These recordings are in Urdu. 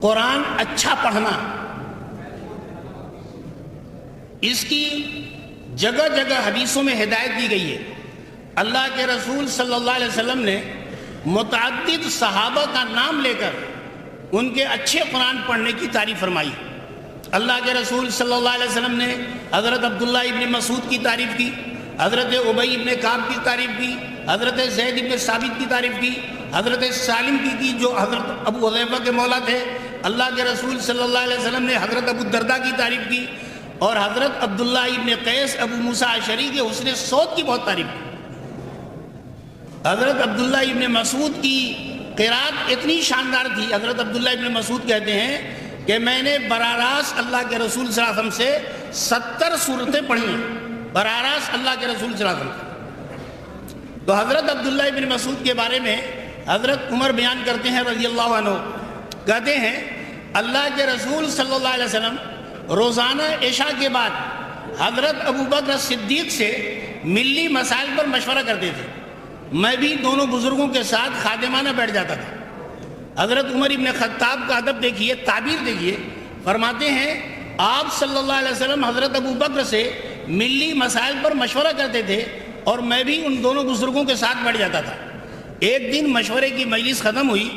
قرآن اچھا پڑھنا، اس کی جگہ جگہ حدیثوں میں ہدایت دی گئی ہے۔ اللہ کے رسول صلی اللہ علیہ وسلم نے متعدد صحابہ کا نام لے کر ان کے اچھے قرآن پڑھنے کی تعریف فرمائی۔ اللہ کے رسول صلی اللہ علیہ وسلم نے حضرت عبداللہ ابن مسعود کی تعریف کی، حضرت ابی ابن کعب کی تعریف کی، حضرت زید ابن ثابت کی تعریف کی، حضرت سالم کی جو حضرت ابو حذیفہ کے مولا تھے۔ اللہ کے رسول صلی اللہ علیہ وسلم نے حضرت ابو الدرداء کی تعریف کی، اور حضرت عبداللہ ابن قیس ابو موسیٰ اشعری کے حسن صوت کی بہت تعریف کی۔ حضرت عبداللہ ابن مسعود کی قرات اتنی شاندار تھی، حضرت عبداللہ ابن مسعود کہتے ہیں کہ میں نے براہ راست اللہ کے رسول صلی اللہ علیہ وسلم سے 70 سورتیں پڑھی ہیں، براہ راست اللہ کے رسول صلی اللہ علیہ وسلم۔ تو حضرت عبداللہ ابن مسعود کے بارے میں حضرت عمر بیان کرتے ہیں رضی اللہ عنہ، کہتے ہیں اللہ کے رسول صلی اللہ علیہ وسلم روزانہ عشاء کے بعد حضرت ابو بکر صدیق سے ملی مسائل پر مشورہ کرتے تھے۔ میں بھی دونوں بزرگوں کے ساتھ خادمانہ بیٹھ جاتا تھا۔ حضرت عمر ابن خطاب کا ادب دیکھیے، تعبیر دیکھیے، فرماتے ہیں آپ صلی اللہ علیہ وسلم حضرت ابو بکر سے ملی مسائل پر مشورہ کرتے تھے اور میں بھی ان دونوں بزرگوں کے ساتھ بیٹھ جاتا تھا۔ ایک دن مشورے کی مجلس ختم ہوئی،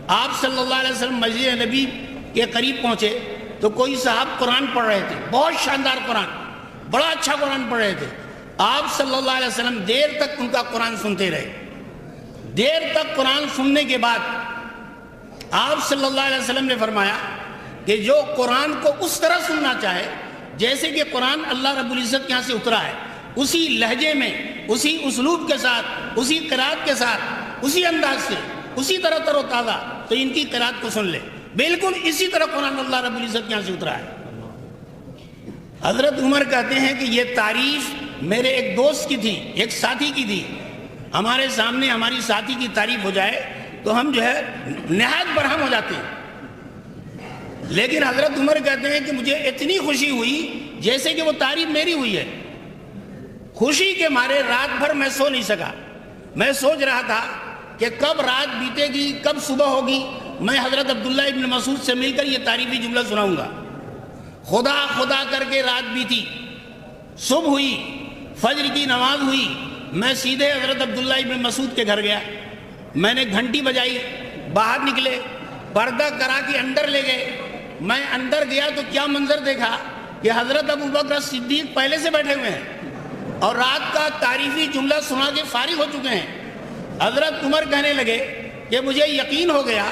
آپ صلی اللہ علیہ وسلم مسجد نبی کے قریب پہنچے تو کوئی صاحب قرآن پڑھ رہے تھے، بہت شاندار قرآن، بڑا اچھا قرآن پڑھ رہے تھے۔ آپ صلی اللہ علیہ وسلم دیر تک ان کا قرآن سنتے رہے۔ دیر تک قرآن سننے کے بعد آپ صلی اللہ علیہ وسلم نے فرمایا کہ جو قرآن کو اس طرح سننا چاہے جیسے کہ قرآن اللہ رب العزت کے یہاں سے اترا ہے، اسی لہجے میں، اسی اسلوب کے ساتھ، اسی قرات کے ساتھ، اسی انداز سے، اسی طرح تر و تازہ، تو ان کی قرات کو سن لے، بالکل اسی طرح قرآن اللہ رب العزت کے یہاں سے اترا ہے۔ حضرت عمر کہتے ہیں کہ یہ تعریف میرے ایک دوست کی تھی، ایک ساتھی کی تھی۔ ہمارے سامنے ہماری ساتھی کی تعریف ہو جائے تو ہم جو ہے نہایت برہم ہو جاتے ہیں، لیکن حضرت عمر کہتے ہیں کہ مجھے اتنی خوشی ہوئی جیسے کہ وہ تعریف میری ہوئی ہے۔ خوشی کے مارے رات بھر میں سو نہیں سکا۔ میں سوچ رہا تھا کہ کب رات بیتے گی، کب صبح ہوگی، میں حضرت عبداللہ ابن مسعود سے مل کر یہ تعریفی جملہ سناؤں گا۔ خدا خدا کر کے رات بیتی، صبح ہوئی، فجر کی نماز ہوئی، میں سیدھے حضرت عبداللہ ابن مسعود کے گھر گیا۔ میں نے گھنٹی بجائی، باہر نکلے، پردہ کرا کے اندر لے گئے۔ میں اندر گیا تو کیا منظر دیکھا کہ حضرت ابو بکر صدیق پہلے سے بیٹھے ہوئے ہیں اور رات کا تعریفی جملہ سنا کے فارغ ہو چکے ہیں۔ حضرت عمر کہنے لگے کہ مجھے یقین ہو گیا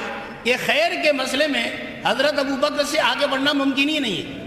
کہ خیر کے مسئلے میں حضرت ابو بکر سے آگے بڑھنا ممکن ہی نہیں ہے۔